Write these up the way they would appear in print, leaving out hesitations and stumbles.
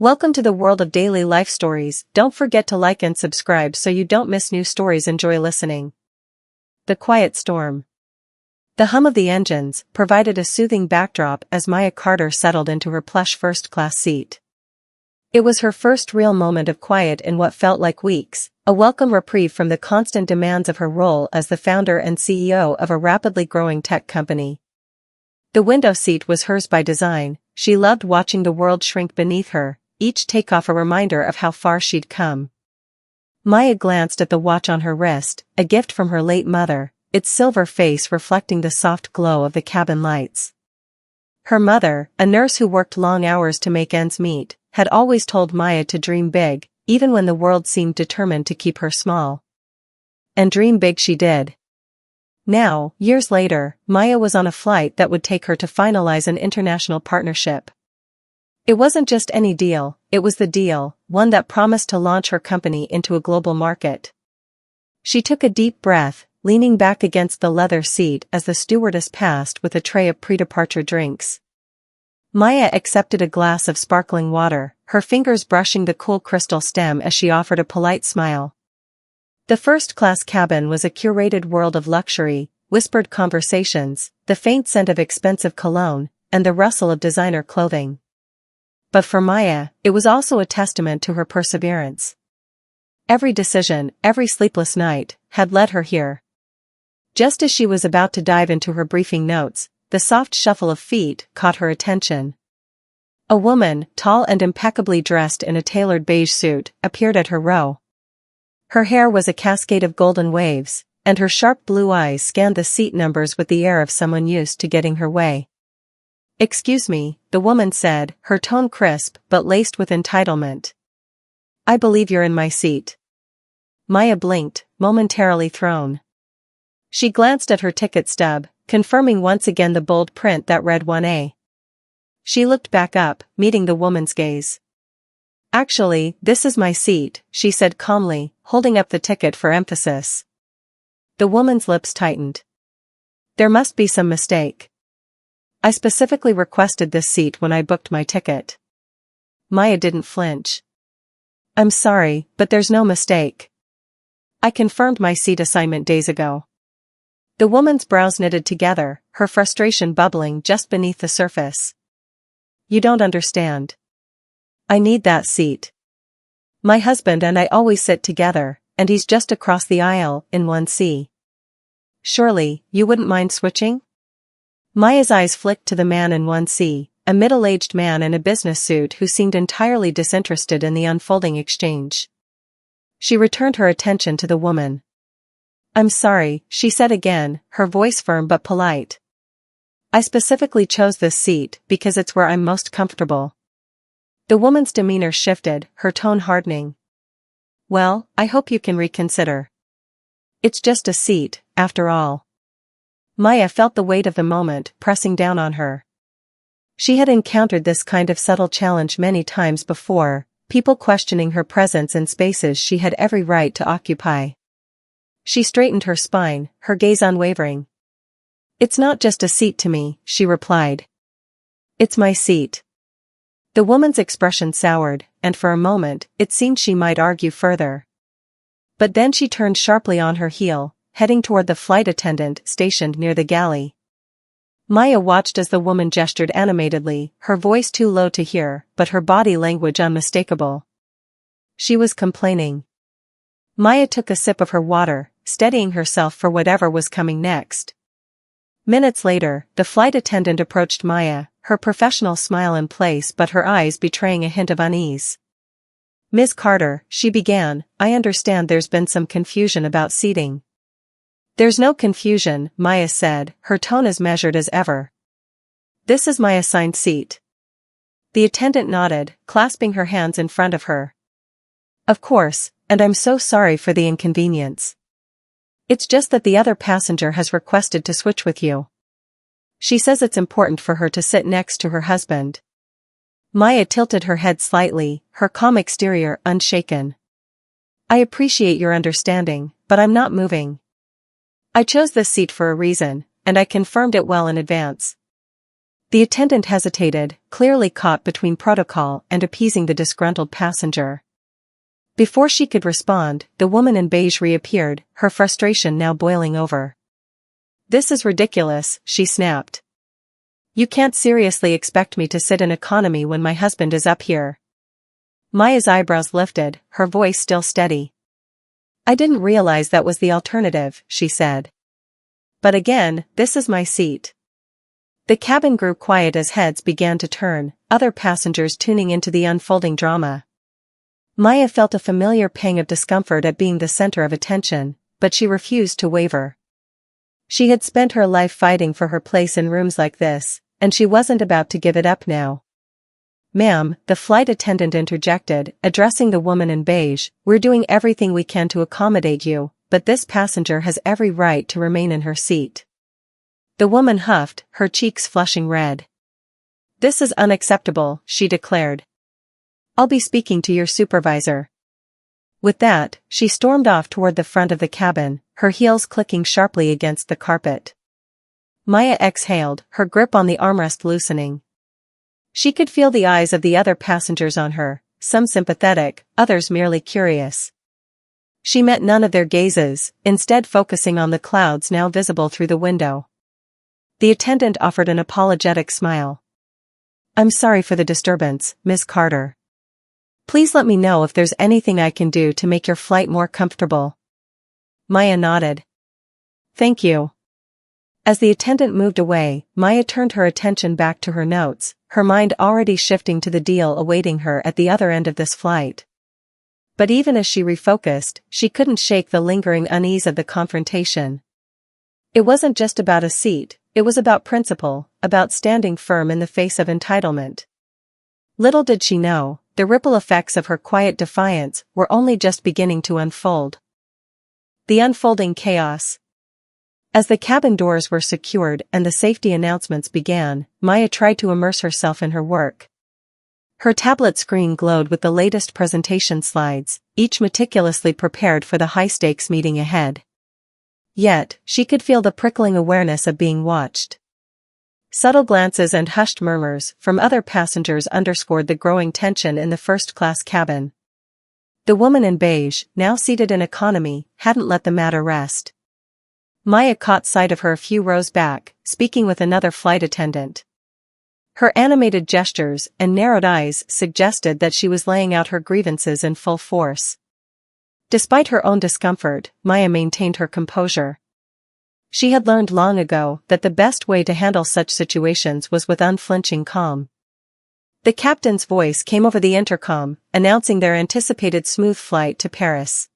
Welcome to the world of daily life stories. Don't forget to like and subscribe so you don't miss new stories. Enjoy listening. The quiet storm. The hum of the engines provided a soothing backdrop as Maya Carter settled into her plush first-class seat. It was her first real moment of quiet in what felt like weeks, a welcome reprieve from the constant demands of her role as the founder and CEO of a rapidly growing tech company. The window seat was hers by design. She loved watching the world shrink beneath her, each takeoff a reminder of how far she'd come. Maya glanced at the watch on her wrist, a gift from her late mother, its silver face reflecting the soft glow of the cabin lights. Her mother, a nurse who worked long hours to make ends meet, had always told Maya to dream big, even when the world seemed determined to keep her small. And dream big she did. Now, years later, Maya was on a flight that would take her to finalize an international partnership. It wasn't just any deal, it was the deal, one that promised to launch her company into a global market. She took a deep breath, leaning back against the leather seat as the stewardess passed with a tray of pre-departure drinks. Maya accepted a glass of sparkling water, her fingers brushing the cool crystal stem as she offered a polite smile. The first-class cabin was a curated world of luxury, whispered conversations, the faint scent of expensive cologne, and the rustle of designer clothing. But for Maya, it was also a testament to her perseverance. Every decision, every sleepless night, had led her here. Just as she was about to dive into her briefing notes, the soft shuffle of feet caught her attention. A woman, tall and impeccably dressed in a tailored beige suit, appeared at her row. Her hair was a cascade of golden waves, and her sharp blue eyes scanned the seat numbers with the air of someone used to getting her way. "Excuse me," the woman said, her tone crisp but laced with entitlement. "I believe you're in my seat." Maya blinked, momentarily thrown. She glanced at her ticket stub, confirming once again the bold print that read 1A. She looked back up, meeting the woman's gaze. "Actually, this is my seat," she said calmly, holding up the ticket for emphasis. The woman's lips tightened. "There must be some mistake. I specifically requested this seat when I booked my ticket." Maya didn't flinch. "I'm sorry, but there's no mistake. I confirmed my seat assignment days ago." The woman's brows knitted together, her frustration bubbling just beneath the surface. "You don't understand. I need that seat. My husband and I always sit together, and he's just across the aisle, in 1C. Surely, you wouldn't mind switching?" Maya's eyes flicked to the man in 1C, a middle-aged man in a business suit who seemed entirely disinterested in the unfolding exchange. She returned her attention to the woman. "I'm sorry," she said again, her voice firm but polite. "I specifically chose this seat because it's where I'm most comfortable." The woman's demeanor shifted, her tone hardening. "Well, I hope you can reconsider. It's just a seat, after all." Maya felt the weight of the moment pressing down on her. She had encountered this kind of subtle challenge many times before, people questioning her presence in spaces she had every right to occupy. She straightened her spine, her gaze unwavering. "It's not just a seat to me," she replied. "It's my seat." The woman's expression soured, and for a moment, it seemed she might argue further. But then she turned sharply on her heel, heading toward the flight attendant stationed near the galley. Maya watched as the woman gestured animatedly, her voice too low to hear, but her body language unmistakable. She was complaining. Maya took a sip of her water, steadying herself for whatever was coming next. Minutes later, the flight attendant approached Maya, her professional smile in place but her eyes betraying a hint of unease. "Ms. Carter," she began, "I understand there's been some confusion about seating." "There's no confusion," Maya said, her tone as measured as ever. "This is my assigned seat." The attendant nodded, clasping her hands in front of her. "Of course, and I'm so sorry for the inconvenience. It's just that the other passenger has requested to switch with you. She says it's important for her to sit next to her husband." Maya tilted her head slightly, her calm exterior unshaken. "I appreciate your understanding, but I'm not moving. I chose this seat for a reason, and I confirmed it well in advance." The attendant hesitated, clearly caught between protocol and appeasing the disgruntled passenger. Before she could respond, the woman in beige reappeared, her frustration now boiling over. "This is ridiculous," she snapped. "You can't seriously expect me to sit in economy when my husband is up here." Maya's eyebrows lifted, her voice still steady. "I didn't realize that was the alternative," she said. "But again, this is my seat." The cabin grew quiet as heads began to turn, other passengers tuning into the unfolding drama. Maya felt a familiar pang of discomfort at being the center of attention, but she refused to waver. She had spent her life fighting for her place in rooms like this, and she wasn't about to give it up now. "Ma'am," the flight attendant interjected, addressing the woman in beige, "we're doing everything we can to accommodate you, but this passenger has every right to remain in her seat." The woman huffed, her cheeks flushing red. "This is unacceptable," she declared. "I'll be speaking to your supervisor." With that, she stormed off toward the front of the cabin, her heels clicking sharply against the carpet. Maya exhaled, her grip on the armrest loosening. She could feel the eyes of the other passengers on her, some sympathetic, others merely curious. She met none of their gazes, instead focusing on the clouds now visible through the window. The attendant offered an apologetic smile. "I'm sorry for the disturbance, Ms. Carter. Please let me know if there's anything I can do to make your flight more comfortable." Maya nodded. "Thank you." As the attendant moved away, Maya turned her attention back to her notes, her mind already shifting to the deal awaiting her at the other end of this flight. But even as she refocused, she couldn't shake the lingering unease of the confrontation. It wasn't just about a seat, it was about principle, about standing firm in the face of entitlement. Little did she know, the ripple effects of her quiet defiance were only just beginning to unfold. The unfolding chaos. As the cabin doors were secured and the safety announcements began, Maya tried to immerse herself in her work. Her tablet screen glowed with the latest presentation slides, each meticulously prepared for the high-stakes meeting ahead. Yet, she could feel the prickling awareness of being watched. Subtle glances and hushed murmurs from other passengers underscored the growing tension in the first-class cabin. The woman in beige, now seated in economy, hadn't let the matter rest. Maya caught sight of her a few rows back, speaking with another flight attendant. Her animated gestures and narrowed eyes suggested that she was laying out her grievances in full force. Despite her own discomfort, Maya maintained her composure. She had learned long ago that the best way to handle such situations was with unflinching calm. The captain's voice came over the intercom, announcing their anticipated smooth flight to Paris.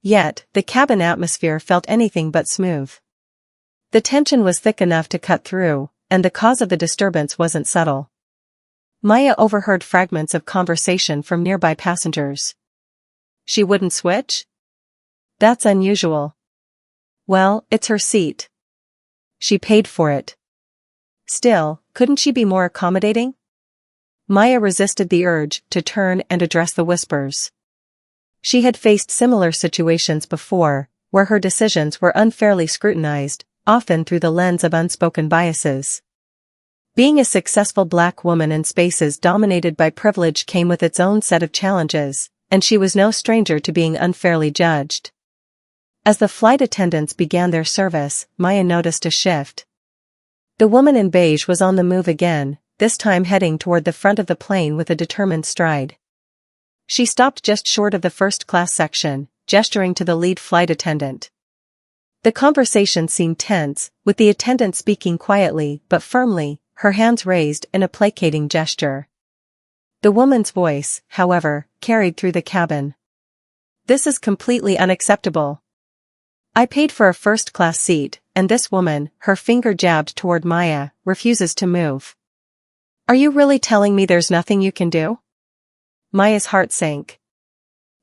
Yet, the cabin atmosphere felt anything but smooth. The tension was thick enough to cut through, and the cause of the disturbance wasn't subtle. Maya overheard fragments of conversation from nearby passengers. "She wouldn't switch? That's unusual." "Well, it's her seat. She paid for it." "Still, couldn't she be more accommodating?" Maya resisted the urge to turn and address the whispers. She had faced similar situations before, where her decisions were unfairly scrutinized, often through the lens of unspoken biases. Being a successful black woman in spaces dominated by privilege came with its own set of challenges, and she was no stranger to being unfairly judged. As the flight attendants began their service, Maya noticed a shift. The woman in beige was on the move again, this time heading toward the front of the plane with a determined stride. She stopped just short of the first-class section, gesturing to the lead flight attendant. The conversation seemed tense, with the attendant speaking quietly but firmly, her hands raised in a placating gesture. The woman's voice, however, carried through the cabin. "This is completely unacceptable. I paid for a first-class seat, and this woman, her finger jabbed toward Maya, refuses to move. Are you really telling me there's nothing you can do?" Maya's heart sank.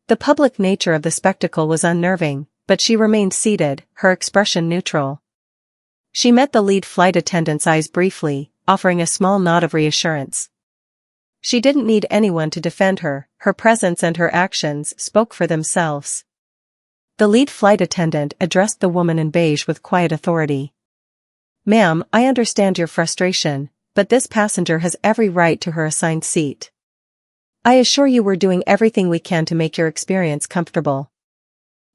The public nature of the spectacle was unnerving, but she remained seated, her expression neutral. She met the lead flight attendant's eyes briefly, offering a small nod of reassurance. She didn't need anyone to defend her, her presence and her actions spoke for themselves. The lead flight attendant addressed the woman in beige with quiet authority. "Ma'am, I understand your frustration, but this passenger has every right to her assigned seat. I assure you we're doing everything we can to make your experience comfortable.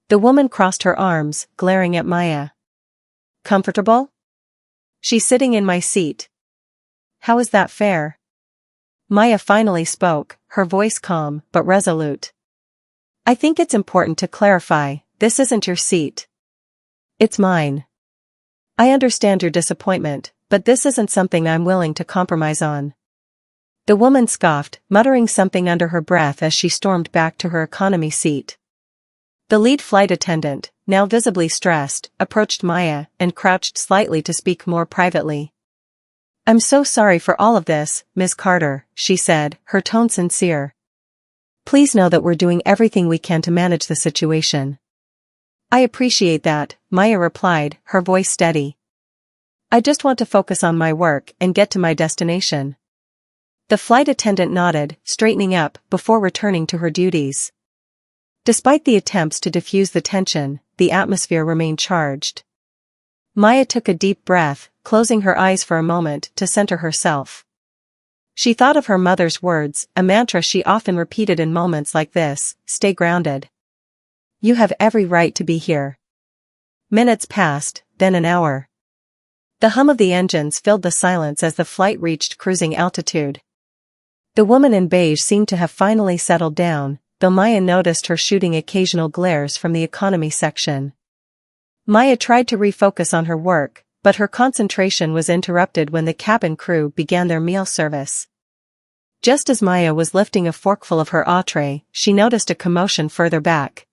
The woman crossed her arms, glaring at Maya. Comfortable? She's sitting in my seat. How is that fair? Maya finally spoke, her voice calm but resolute. I think it's important to clarify, this isn't your seat. It's mine. I understand your disappointment, but this isn't something I'm willing to compromise on. The woman scoffed, muttering something under her breath as she stormed back to her economy seat. The lead flight attendant, now visibly stressed, approached Maya and crouched slightly to speak more privately. I'm so sorry for all of this, Ms. Carter, she said, her tone sincere. Please know that we're doing everything we can to manage the situation. I appreciate that, Maya replied, her voice steady. I just want to focus on my work and get to my destination. The flight attendant nodded, straightening up, before returning to her duties. Despite the attempts to diffuse the tension, the atmosphere remained charged. Maya took a deep breath, closing her eyes for a moment to center herself. She thought of her mother's words, a mantra she often repeated in moments like this, stay grounded. You have every right to be here. Minutes passed, then an hour. The hum of the engines filled the silence as the flight reached cruising altitude. The woman in beige seemed to have finally settled down, though Maya noticed her shooting occasional glares from the economy section. Maya tried to refocus on her work, but her concentration was interrupted when the cabin crew began their meal service. Just as Maya was lifting a forkful of her entree, she noticed a commotion further back.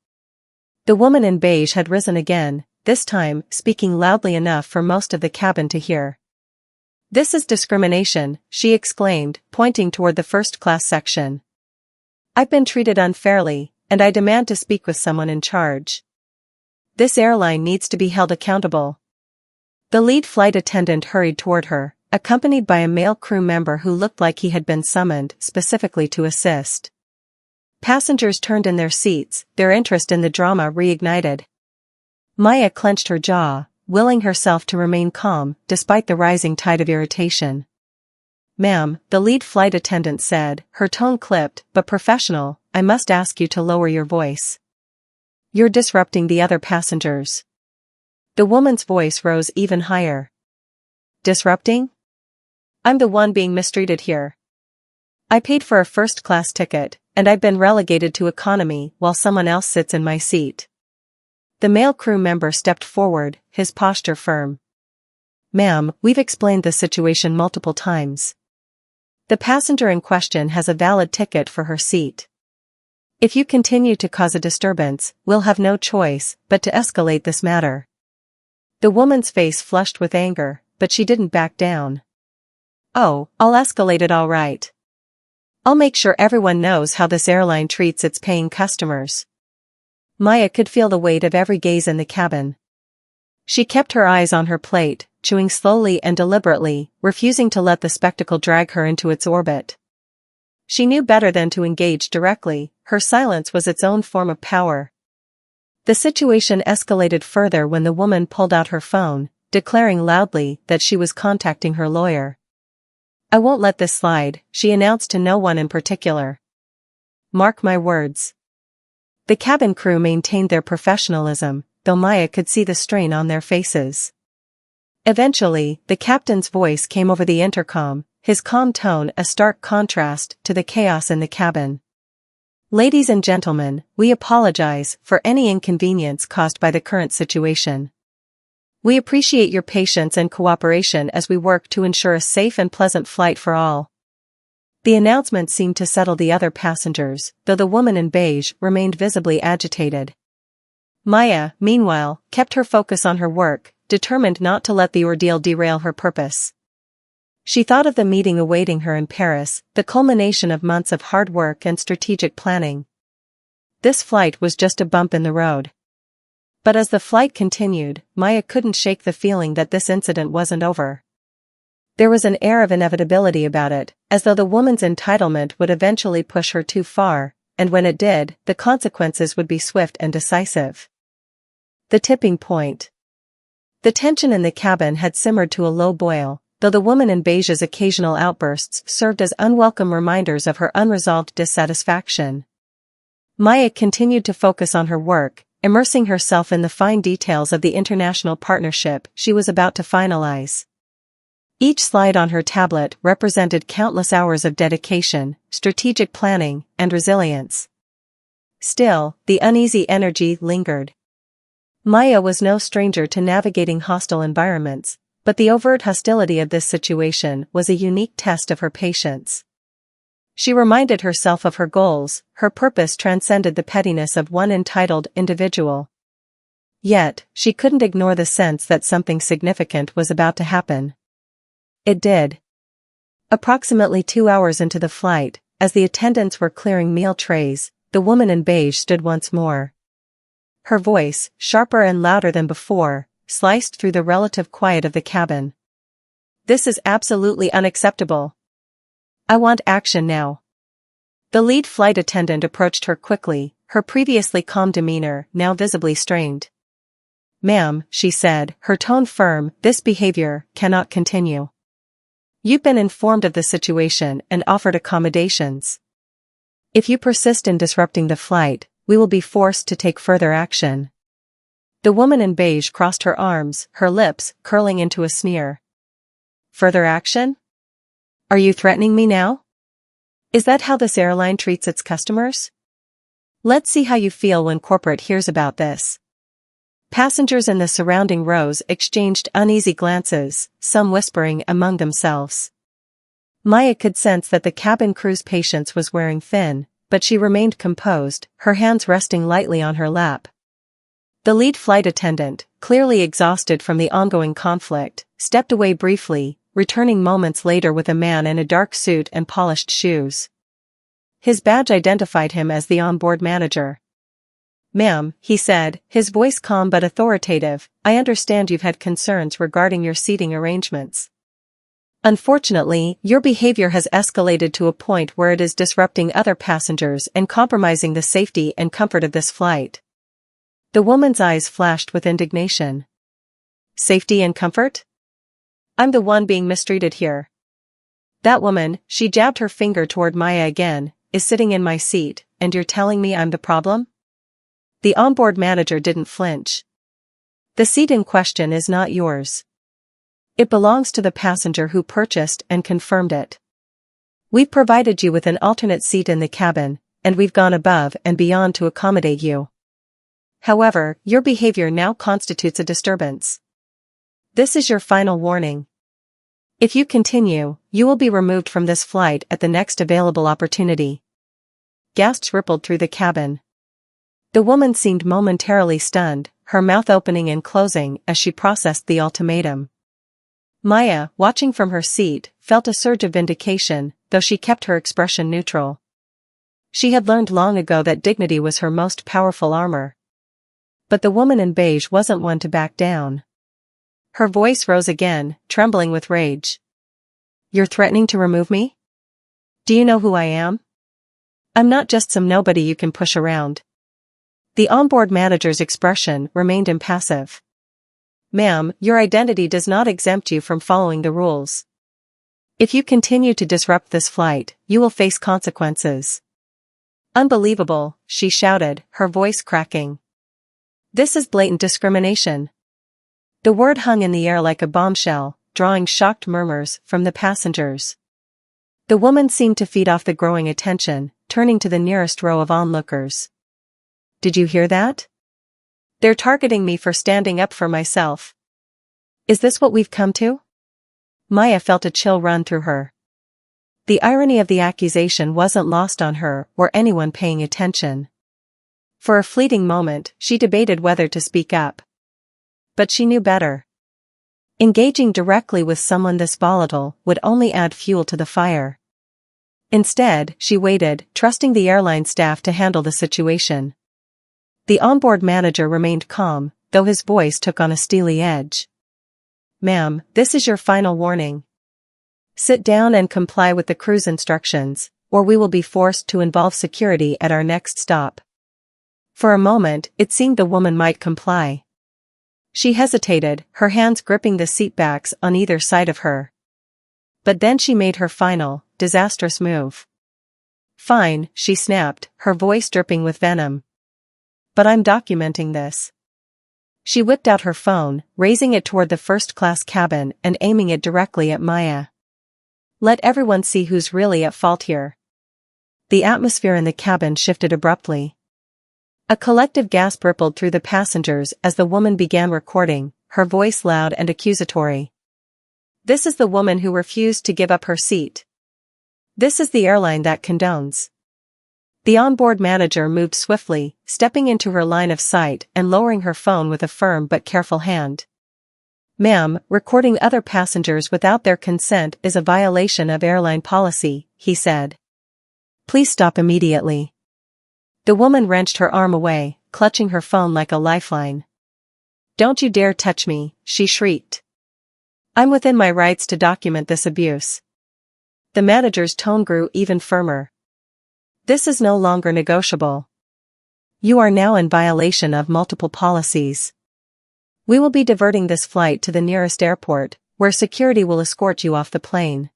The woman in beige had risen again, this time speaking loudly enough for most of the cabin to hear. This is discrimination, she exclaimed, pointing toward the first-class section. I've been treated unfairly, and I demand to speak with someone in charge. This airline needs to be held accountable. The lead flight attendant hurried toward her, accompanied by a male crew member who looked like he had been summoned specifically to assist. Passengers turned in their seats, their interest in the drama reignited. Maya clenched her jaw, willing herself to remain calm despite the rising tide of irritation. Ma'am, the lead flight attendant said, her tone clipped but professional, I must ask you to lower your voice. You're disrupting the other passengers. The woman's voice rose even higher. Disrupting? I'm the one being mistreated here. I paid for a first-class ticket, and I've been relegated to economy while someone else sits in my seat. The male crew member stepped forward, his posture firm. Ma'am, we've explained the situation multiple times. The passenger in question has a valid ticket for her seat. If you continue to cause a disturbance, we'll have no choice but to escalate this matter. The woman's face flushed with anger, but she didn't back down. Oh, I'll escalate it all right. I'll make sure everyone knows how this airline treats its paying customers. Maya could feel the weight of every gaze in the cabin. She kept her eyes on her plate, chewing slowly and deliberately, refusing to let the spectacle drag her into its orbit. She knew better than to engage directly, her silence was its own form of power. The situation escalated further when the woman pulled out her phone, declaring loudly that she was contacting her lawyer. I won't let this slide, she announced to no one in particular. Mark my words. The cabin crew maintained their professionalism, though Maya could see the strain on their faces. Eventually, the captain's voice came over the intercom, his calm tone a stark contrast to the chaos in the cabin. Ladies and gentlemen, we apologize for any inconvenience caused by the current situation. We appreciate your patience and cooperation as we work to ensure a safe and pleasant flight for all. The announcement seemed to settle the other passengers, though the woman in beige remained visibly agitated. Maya, meanwhile, kept her focus on her work, determined not to let the ordeal derail her purpose. She thought of the meeting awaiting her in Paris, the culmination of months of hard work and strategic planning. This flight was just a bump in the road. But as the flight continued, Maya couldn't shake the feeling that this incident wasn't over. There was an air of inevitability about it, as though the woman's entitlement would eventually push her too far, and when it did, the consequences would be swift and decisive. The tipping point. The tension in the cabin had simmered to a low boil, though the woman in beige's occasional outbursts served as unwelcome reminders of her unresolved dissatisfaction. Maya continued to focus on her work, immersing herself in the fine details of the international partnership she was about to finalize. Each slide on her tablet represented countless hours of dedication, strategic planning, and resilience. Still, the uneasy energy lingered. Maya was no stranger to navigating hostile environments, but the overt hostility of this situation was a unique test of her patience. She reminded herself of her goals. Her purpose transcended the pettiness of one entitled individual. Yet, she couldn't ignore the sense that something significant was about to happen. It did. Approximately 2 hours into the flight, as the attendants were clearing meal trays, the woman in beige stood once more. Her voice, sharper and louder than before, sliced through the relative quiet of the cabin. "This is absolutely unacceptable. I want action now." The lead flight attendant approached her quickly, her previously calm demeanor now visibly strained. "Ma'am," she said, her tone firm, "this behavior cannot continue. You've been informed of the situation and offered accommodations. If you persist in disrupting the flight, we will be forced to take further action." The woman in beige crossed her arms, her lips curling into a sneer. "Further action? Are you threatening me now? Is that how this airline treats its customers? Let's see how you feel when corporate hears about this." Passengers in the surrounding rows exchanged uneasy glances, some whispering among themselves. Maya could sense that the cabin crew's patience was wearing thin, but she remained composed, her hands resting lightly on her lap. The lead flight attendant, clearly exhausted from the ongoing conflict, stepped away briefly, returning moments later with a man in a dark suit and polished shoes. His badge identified him as the onboard manager. "Ma'am," he said, his voice calm but authoritative, "I understand you've had concerns regarding your seating arrangements. Unfortunately, your behavior has escalated to a point where it is disrupting other passengers and compromising the safety and comfort of this flight." The woman's eyes flashed with indignation. "Safety and comfort? I'm the one being mistreated here. That woman," she jabbed her finger toward Maya again, "is sitting in my seat, and you're telling me I'm the problem?" The onboard manager didn't flinch. "The seat in question is not yours. It belongs to the passenger who purchased and confirmed it. We've provided you with an alternate seat in the cabin, and we've gone above and beyond to accommodate you. However, your behavior now constitutes a disturbance. This is your final warning. If you continue, you will be removed from this flight at the next available opportunity." Gasps rippled through the cabin. The woman seemed momentarily stunned, her mouth opening and closing as she processed the ultimatum. Maya, watching from her seat, felt a surge of vindication, though she kept her expression neutral. She had learned long ago that dignity was her most powerful armor. But the woman in beige wasn't one to back down. Her voice rose again, trembling with rage. "You're threatening to remove me? Do you know who I am? I'm not just some nobody you can push around." The onboard manager's expression remained impassive. "Ma'am, your identity does not exempt you from following the rules. If you continue to disrupt this flight, you will face consequences." "Unbelievable," she shouted, her voice cracking. "This is blatant discrimination." The word hung in the air like a bombshell, drawing shocked murmurs from the passengers. The woman seemed to feed off the growing attention, turning to the nearest row of onlookers. "Did you hear that? They're targeting me for standing up for myself. Is this what we've come to?" Maya felt a chill run through her. The irony of the accusation wasn't lost on her or anyone paying attention. For a fleeting moment, she debated whether to speak up. But she knew better. Engaging directly with someone this volatile would only add fuel to the fire. Instead, she waited, trusting the airline staff to handle the situation. The onboard manager remained calm, though his voice took on a steely edge. "Ma'am, this is your final warning. Sit down and comply with the crew's instructions, or we will be forced to involve security at our next stop." For a moment, it seemed the woman might comply. She hesitated, her hands gripping the seatbacks on either side of her. But then she made her final, disastrous move. "Fine," she snapped, her voice dripping with venom. "But I'm documenting this." She whipped out her phone, raising it toward the first-class cabin and aiming it directly at Maya. "Let everyone see who's really at fault here." The atmosphere in the cabin shifted abruptly. A collective gasp rippled through the passengers as the woman began recording, her voice loud and accusatory. "This is the woman who refused to give up her seat. This is the airline that condones." The onboard manager moved swiftly, stepping into her line of sight and lowering her phone with a firm but careful hand. "Ma'am, recording other passengers without their consent is a violation of airline policy," he said. "Please stop immediately." The woman wrenched her arm away, clutching her phone like a lifeline. "Don't you dare touch me," she shrieked. "I'm within my rights to document this abuse." The manager's tone grew even firmer. "This is no longer negotiable. You are now in violation of multiple policies. We will be diverting this flight to the nearest airport, where security will escort you off the plane."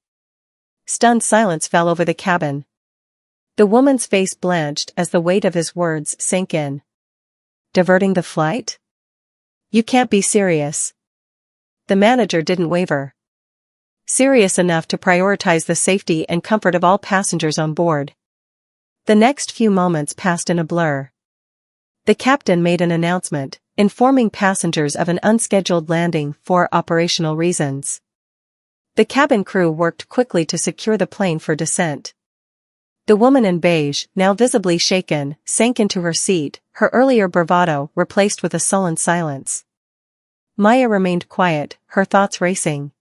Stunned silence fell over the cabin. The woman's face blanched as the weight of his words sank in. "Diverting the flight? You can't be serious." The manager didn't waver. "Serious enough to prioritize the safety and comfort of all passengers on board." The next few moments passed in a blur. The captain made an announcement, informing passengers of an unscheduled landing for operational reasons. The cabin crew worked quickly to secure the plane for descent. The woman in beige, now visibly shaken, sank into her seat, her earlier bravado replaced with a sullen silence. Maya remained quiet, her thoughts racing.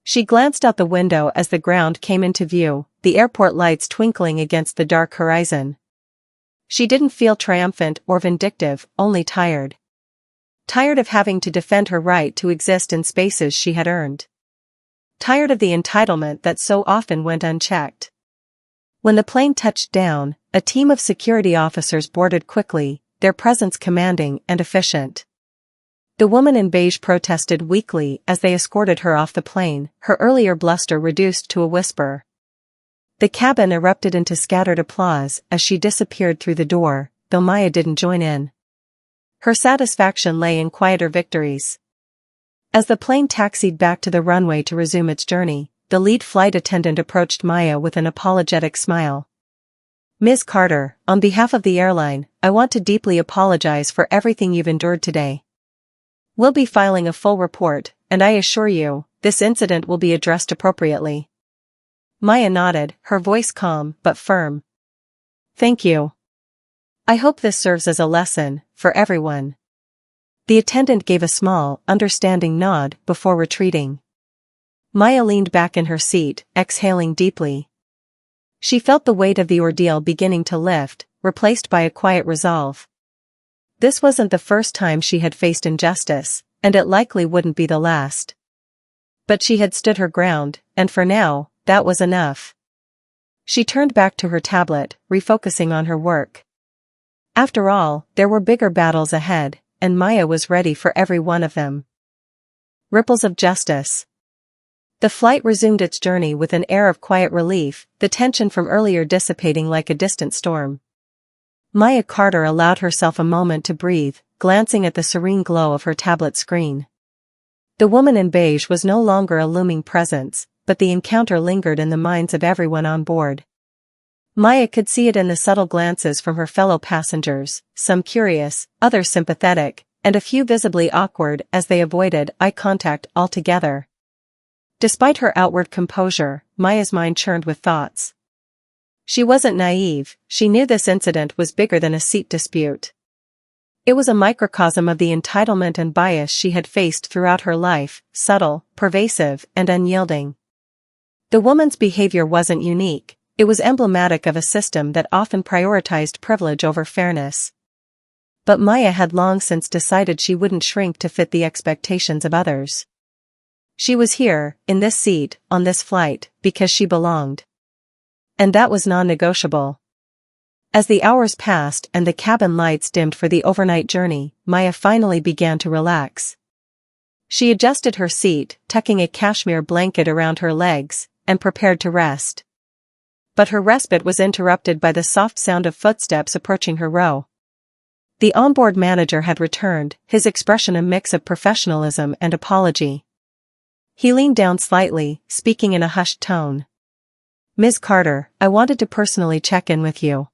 She glanced out the window as the ground came into view, the airport lights twinkling against the dark horizon. She didn't feel triumphant or vindictive, only tired. Tired of having to defend her right to exist in spaces she had earned. Tired of the entitlement that so often went unchecked. When the plane touched down, a team of security officers boarded quickly, their presence commanding and efficient. The woman in beige protested weakly as they escorted her off the plane, her earlier bluster reduced to a whisper. The cabin erupted into scattered applause as she disappeared through the door, though Maya didn't join in. Her satisfaction lay in quieter victories. As the plane taxied back to the runway to resume its journey, the lead flight attendant approached Maya with an apologetic smile. "Ms. Carter, on behalf of the airline, I want to deeply apologize for everything you've endured today. We'll be filing a full report, and I assure you, this incident will be addressed appropriately." Maya nodded, her voice calm but firm. "Thank you. I hope this serves as a lesson for everyone." The attendant gave a small, understanding nod before retreating. Maya leaned back in her seat, exhaling deeply. She felt the weight of the ordeal beginning to lift, replaced by a quiet resolve. This wasn't the first time she had faced injustice, and it likely wouldn't be the last. But she had stood her ground, and for now, that was enough. She turned back to her tablet, refocusing on her work. After all, there were bigger battles ahead, and Maya was ready for every one of them. Ripples of justice. The flight resumed its journey with an air of quiet relief, the tension from earlier dissipating like a distant storm. Maya Carter allowed herself a moment to breathe, glancing at the serene glow of her tablet screen. The woman in beige was no longer a looming presence, but the encounter lingered in the minds of everyone on board. Maya could see it in the subtle glances from her fellow passengers, some curious, others sympathetic, and a few visibly awkward as they avoided eye contact altogether. Despite her outward composure, Maya's mind churned with thoughts. She wasn't naive, she knew this incident was bigger than a seat dispute. It was a microcosm of the entitlement and bias she had faced throughout her life, subtle, pervasive, and unyielding. The woman's behavior wasn't unique, it was emblematic of a system that often prioritized privilege over fairness. But Maya had long since decided she wouldn't shrink to fit the expectations of others. She was here, in this seat, on this flight, because she belonged. And that was non-negotiable. As the hours passed and the cabin lights dimmed for the overnight journey, Maya finally began to relax. She adjusted her seat, tucking a cashmere blanket around her legs, and prepared to rest. But her respite was interrupted by the soft sound of footsteps approaching her row. The onboard manager had returned, his expression a mix of professionalism and apology. He leaned down slightly, speaking in a hushed tone. "Ms. Carter, I wanted to personally check in with you.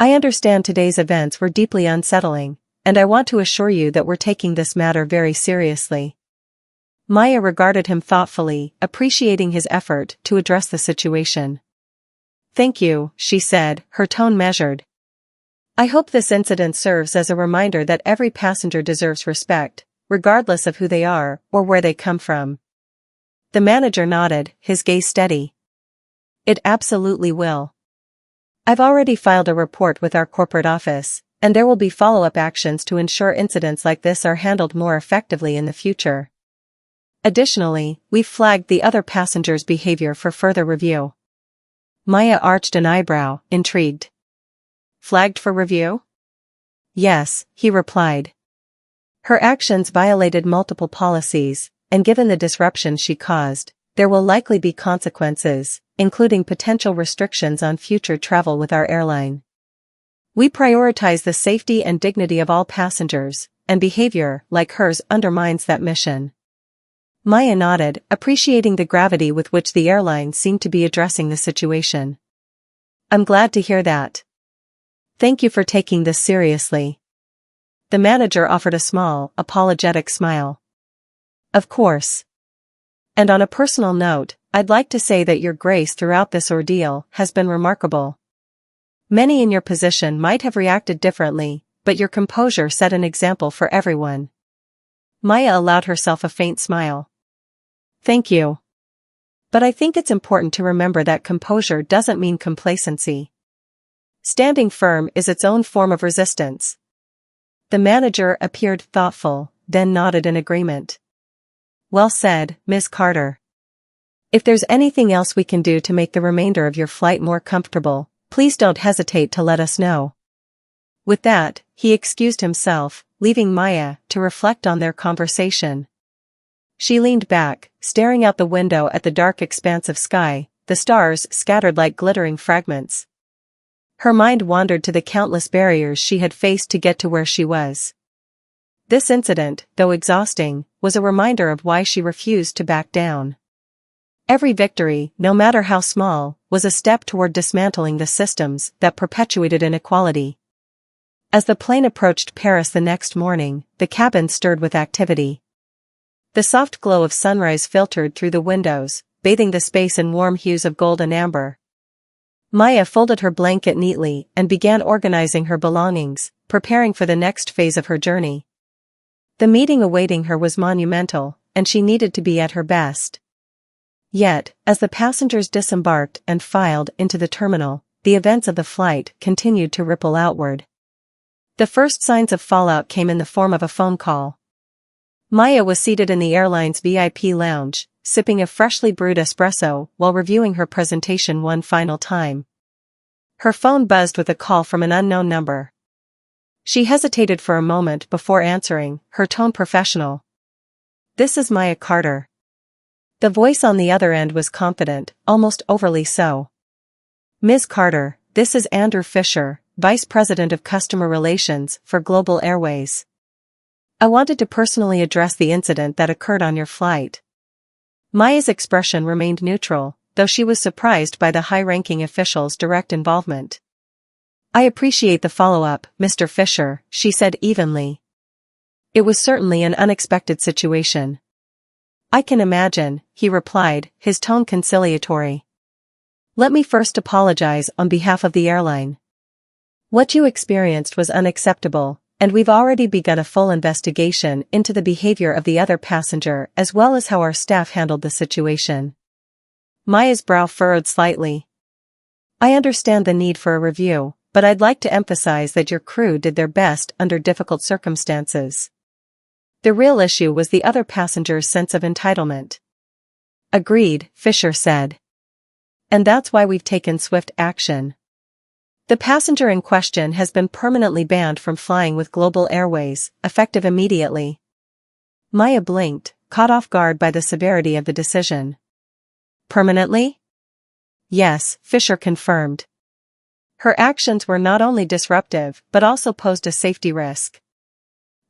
I understand today's events were deeply unsettling, and I want to assure you that we're taking this matter very seriously." Maya regarded him thoughtfully, appreciating his effort to address the situation. "Thank you," she said, her tone measured. "I hope this incident serves as a reminder that every passenger deserves respect, regardless of who they are or where they come from." The manager nodded, his gaze steady. "It absolutely will. I've already filed a report with our corporate office, and there will be follow-up actions to ensure incidents like this are handled more effectively in the future. Additionally, we've flagged the other passengers' behavior for further review." Maya arched an eyebrow, intrigued. "Flagged for review?" "Yes," he replied. "Her actions violated multiple policies, and given the disruption she caused, there will likely be consequences, including potential restrictions on future travel with our airline. We prioritize the safety and dignity of all passengers, and behavior like hers undermines that mission." Maya nodded, appreciating the gravity with which the airline seemed to be addressing the situation. "I'm glad to hear that. Thank you for taking this seriously." The manager offered a small, apologetic smile. "Of course. And on a personal note, I'd like to say that your grace throughout this ordeal has been remarkable. Many in your position might have reacted differently, but your composure set an example for everyone." Maya allowed herself a faint smile. "Thank you. But I think it's important to remember that composure doesn't mean complacency. Standing firm is its own form of resistance." The manager appeared thoughtful, then nodded in agreement. "Well said, Ms. Carter. If there's anything else we can do to make the remainder of your flight more comfortable, please don't hesitate to let us know." With that, he excused himself, leaving Maya to reflect on their conversation. She leaned back, staring out the window at the dark expanse of sky, the stars scattered like glittering fragments. Her mind wandered to the countless barriers she had faced to get to where she was. This incident, though exhausting, was a reminder of why she refused to back down. Every victory, no matter how small, was a step toward dismantling the systems that perpetuated inequality. As the plane approached Paris the next morning, the cabin stirred with activity. The soft glow of sunrise filtered through the windows, bathing the space in warm hues of gold and amber. Maya folded her blanket neatly and began organizing her belongings, preparing for the next phase of her journey. The meeting awaiting her was monumental, and she needed to be at her best. Yet, as the passengers disembarked and filed into the terminal, the events of the flight continued to ripple outward. The first signs of fallout came in the form of a phone call. Maya was seated in the airline's VIP lounge, sipping a freshly brewed espresso while reviewing her presentation one final time. Her phone buzzed with a call from an unknown number. She hesitated for a moment before answering, her tone professional. "This is Maya Carter." The voice on the other end was confident, almost overly so. "Ms. Carter, this is Andrew Fisher, Vice President of Customer Relations for Global Airways. I wanted to personally address the incident that occurred on your flight." Maya's expression remained neutral, though she was surprised by the high-ranking official's direct involvement. "I appreciate the follow-up, Mr. Fisher," she said evenly. "It was certainly an unexpected situation." "I can imagine," he replied, his tone conciliatory. "Let me first apologize on behalf of the airline. What you experienced was unacceptable, and we've already begun a full investigation into the behavior of the other passenger as well as how our staff handled the situation." Maya's brow furrowed slightly. "I understand the need for a review, but I'd like to emphasize that your crew did their best under difficult circumstances. The real issue was the other passenger's sense of entitlement." "Agreed," Fisher said. "And that's why we've taken swift action. The passenger in question has been permanently banned from flying with Global Airways, effective immediately." Maya blinked, caught off guard by the severity of the decision. Permanently? Yes, Fisher confirmed. Her actions were not only disruptive but also posed a safety risk.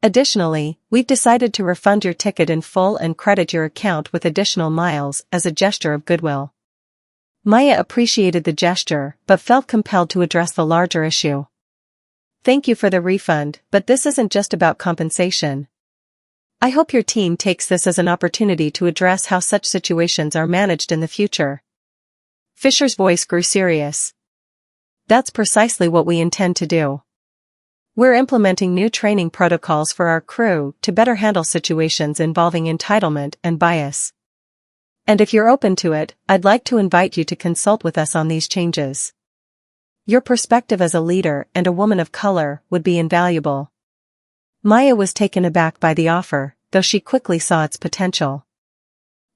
Additionally, we've decided to refund your ticket in full and credit your account with additional miles as a gesture of goodwill. Maya appreciated the gesture but felt compelled to address the larger issue. Thank you for the refund, but this isn't just about compensation. I hope your team takes this as an opportunity to address how such situations are managed in the future. Fisher's voice grew serious. That's precisely what we intend to do. We're implementing new training protocols for our crew to better handle situations involving entitlement and bias. And if you're open to it, I'd like to invite you to consult with us on these changes. Your perspective as a leader and a woman of color would be invaluable. Maya was taken aback by the offer, though she quickly saw its potential.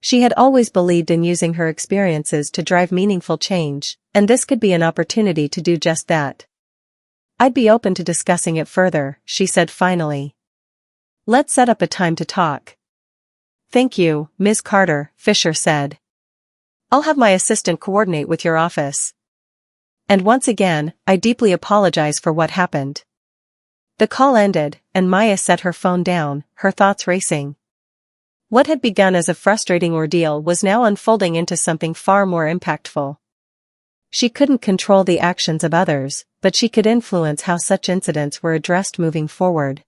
She had always believed in using her experiences to drive meaningful change, and this could be an opportunity to do just that. I'd be open to discussing it further, she said finally. Let's set up a time to talk. Thank you, Ms. Carter, Fisher said. I'll have my assistant coordinate with your office. And once again, I deeply apologize for what happened. The call ended, and Maya set her phone down, her thoughts racing. What had begun as a frustrating ordeal was now unfolding into something far more impactful. She couldn't control the actions of others, but she could influence how such incidents were addressed moving forward.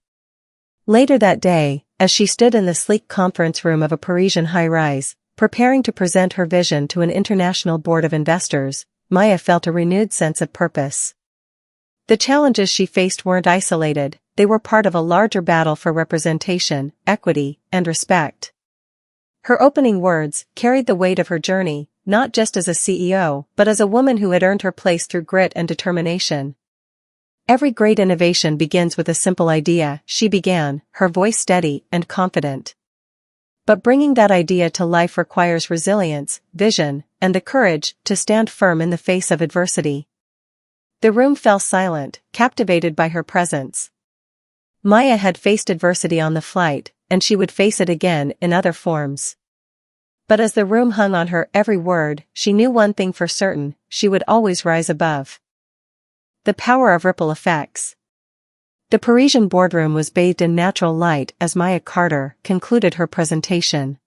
Later that day, as she stood in the sleek conference room of a Parisian high-rise, preparing to present her vision to an international board of investors, Maya felt a renewed sense of purpose. The challenges she faced weren't isolated, they were part of a larger battle for representation, equity, and respect. Her opening words carried the weight of her journey, not just as a CEO, but as a woman who had earned her place through grit and determination. Every great innovation begins with a simple idea, she began, her voice steady and confident. But bringing that idea to life requires resilience, vision, and the courage to stand firm in the face of adversity. The room fell silent, captivated by her presence. Maya had faced adversity on the flight, and she would face it again in other forms. But as the room hung on her every word, she knew one thing for certain, she would always rise above. The power of ripple effects. The Parisian boardroom was bathed in natural light as Maya Carter concluded her presentation.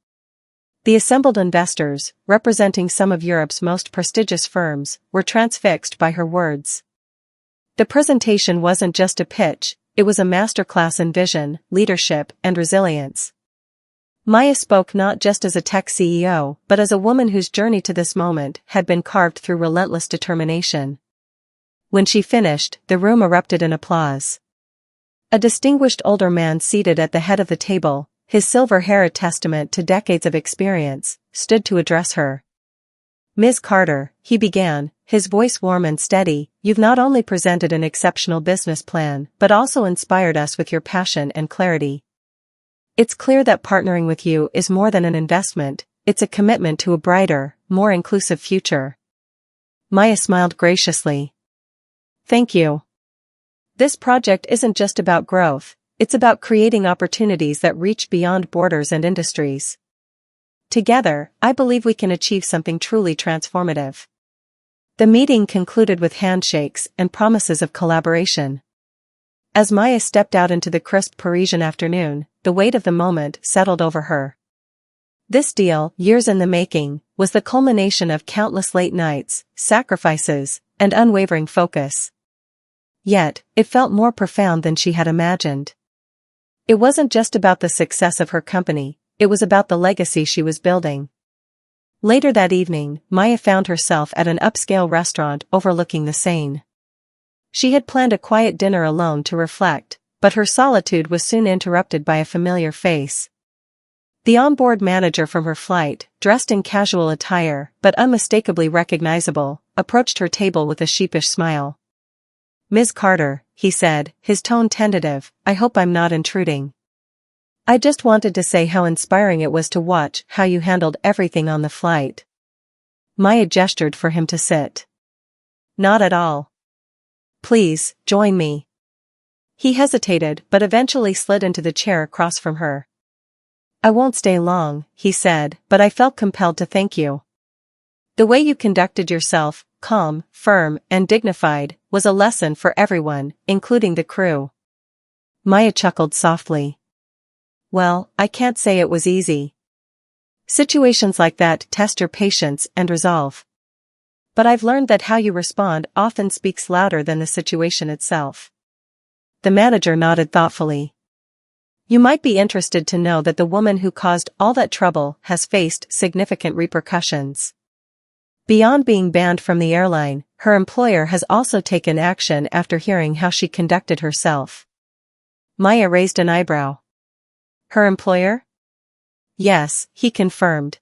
The assembled investors, representing some of Europe's most prestigious firms, were transfixed by her words. The presentation wasn't just a pitch, it was a masterclass in vision, leadership, and resilience. Maya spoke not just as a tech CEO, but as a woman whose journey to this moment had been carved through relentless determination. When she finished, the room erupted in applause. A distinguished older man seated at the head of the table, his silver hair a testament to decades of experience, stood to address her. Ms. Carter, he began, his voice warm and steady, you've not only presented an exceptional business plan, but also inspired us with your passion and clarity. It's clear that partnering with you is more than an investment, it's a commitment to a brighter, more inclusive future. Maya smiled graciously. Thank you. This project isn't just about growth, it's about creating opportunities that reach beyond borders and industries. Together, I believe we can achieve something truly transformative. The meeting concluded with handshakes and promises of collaboration. As Maya stepped out into the crisp Parisian afternoon, the weight of the moment settled over her. This deal, years in the making, was the culmination of countless late nights, sacrifices, and unwavering focus. Yet, it felt more profound than she had imagined. It wasn't just about the success of her company, it was about the legacy she was building. Later that evening, Maya found herself at an upscale restaurant overlooking the Seine. She had planned a quiet dinner alone to reflect, but her solitude was soon interrupted by a familiar face. The onboard manager from her flight, dressed in casual attire but unmistakably recognizable, approached her table with a sheepish smile. Ms. Carter, he said, his tone tentative, I hope I'm not intruding. I just wanted to say how inspiring it was to watch how you handled everything on the flight. Maya gestured for him to sit. Not at all. Please, join me. He hesitated but eventually slid into the chair across from her. "I won't stay long," he said, "but I felt compelled to thank you. The way you conducted yourself, calm, firm, and dignified, was a lesson for everyone, including the crew." Maya chuckled softly. "Well, I can't say it was easy. Situations like that test your patience and resolve. But I've learned that how you respond often speaks louder than the situation itself." The manager nodded thoughtfully. "You might be interested to know that the woman who caused all that trouble has faced significant repercussions. Beyond being banned from the airline, her employer has also taken action after hearing how she conducted herself." Maya raised an eyebrow. "Her employer?" "Yes," he confirmed.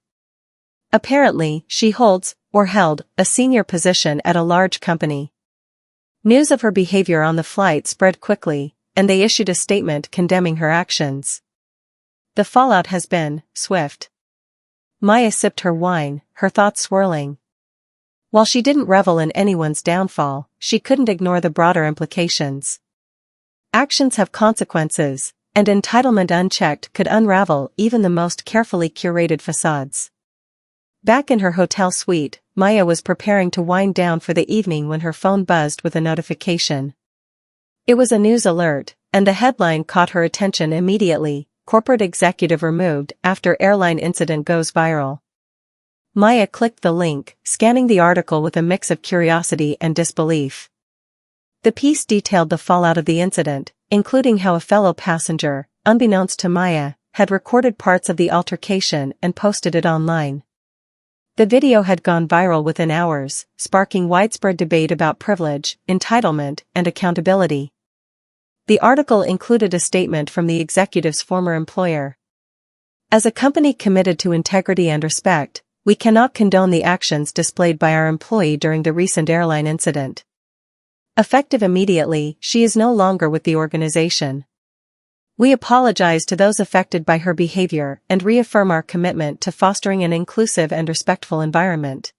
"Apparently, she holds, or held, a senior position at a large company. News of her behavior on the flight spread quickly, and they issued a statement condemning her actions. The fallout has been swift." Maya sipped her wine, her thoughts swirling. While she didn't revel in anyone's downfall, she couldn't ignore the broader implications. Actions have consequences, and entitlement unchecked could unravel even the most carefully curated facades. Back in her hotel suite, Maya was preparing to wind down for the evening when her phone buzzed with a notification. It was a news alert, and the headline caught her attention immediately: "Corporate executive removed after airline incident goes viral." Maya clicked the link, scanning the article with a mix of curiosity and disbelief. The piece detailed the fallout of the incident, including how a fellow passenger, unbeknownst to Maya, had recorded parts of the altercation and posted it online. The video had gone viral within hours, sparking widespread debate about privilege, entitlement, and accountability. The article included a statement from the executive's former employer. "As a company committed to integrity and respect, we cannot condone the actions displayed by our employee during the recent airline incident. Effective immediately, she is no longer with the organization. We apologize to those affected by her behavior and reaffirm our commitment to fostering an inclusive and respectful environment."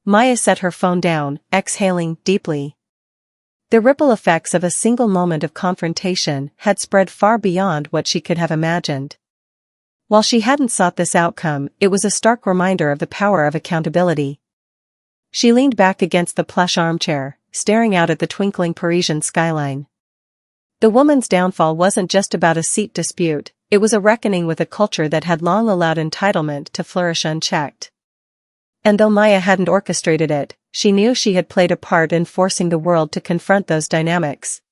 Maya set her phone down, exhaling deeply. The ripple effects of a single moment of confrontation had spread far beyond what she could have imagined. While she hadn't sought this outcome, it was a stark reminder of the power of accountability. She leaned back against the plush armchair, staring out at the twinkling Parisian skyline. The woman's downfall wasn't just about a seat dispute, it was a reckoning with a culture that had long allowed entitlement to flourish unchecked. And though Maya hadn't orchestrated it, she knew she had played a part in forcing the world to confront those dynamics.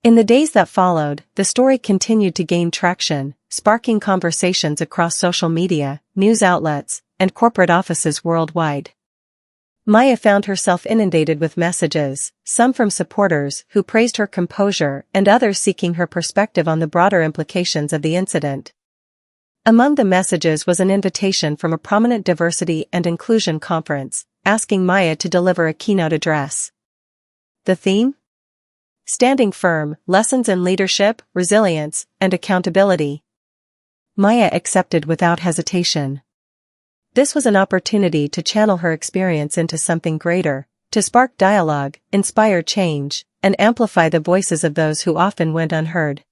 In the days that followed, the story continued to gain traction, sparking conversations across social media, news outlets, and corporate offices worldwide. Maya found herself inundated with messages, some from supporters who praised her composure and others seeking her perspective on the broader implications of the incident. Among the messages was an invitation from a prominent diversity and inclusion conference, asking Maya to deliver a keynote address. The theme? Standing firm, lessons in leadership, resilience, and accountability. Maya accepted without hesitation. This was an opportunity to channel her experience into something greater, to spark dialogue, inspire change, and amplify the voices of those who often went unheard.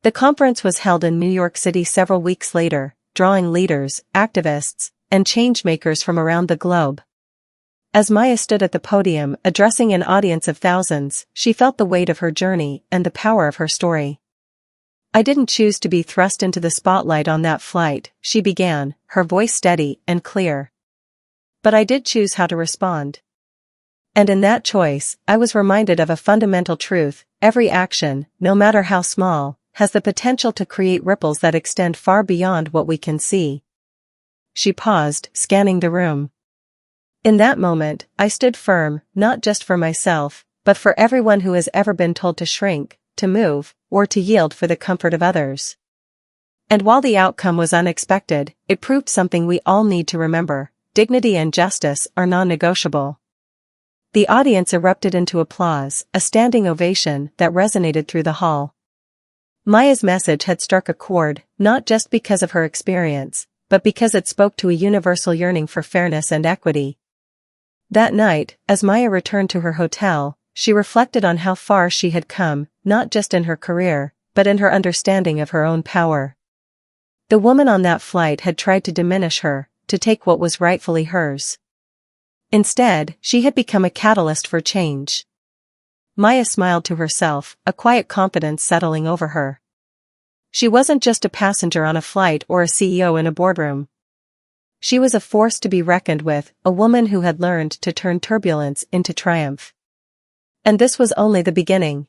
The conference was held in New York City several weeks later, drawing leaders, activists, and changemakers from around the globe. As Maya stood at the podium addressing an audience of thousands, she felt the weight of her journey and the power of her story. "I didn't choose to be thrust into the spotlight on that flight," she began, her voice steady and clear. "But I did choose how to respond. And in that choice, I was reminded of a fundamental truth: every action, no matter how small, has the potential to create ripples that extend far beyond what we can see." She paused, scanning the room. "In that moment, I stood firm, not just for myself, but for everyone who has ever been told to shrink, to move, or to yield for the comfort of others. And while the outcome was unexpected, it proved something we all need to remember: dignity and justice are non-negotiable." The audience erupted into applause, a standing ovation that resonated through the hall. Maya's message had struck a chord, not just because of her experience, but because it spoke to a universal yearning for fairness and equity. That night, as Maya returned to her hotel, she reflected on how far she had come, not just in her career, but in her understanding of her own power. The woman on that flight had tried to diminish her, to take what was rightfully hers. Instead, she had become a catalyst for change. Maya smiled to herself, a quiet confidence settling over her. She wasn't just a passenger on a flight or a CEO in a boardroom. She was a force to be reckoned with, a woman who had learned to turn turbulence into triumph. And this was only the beginning.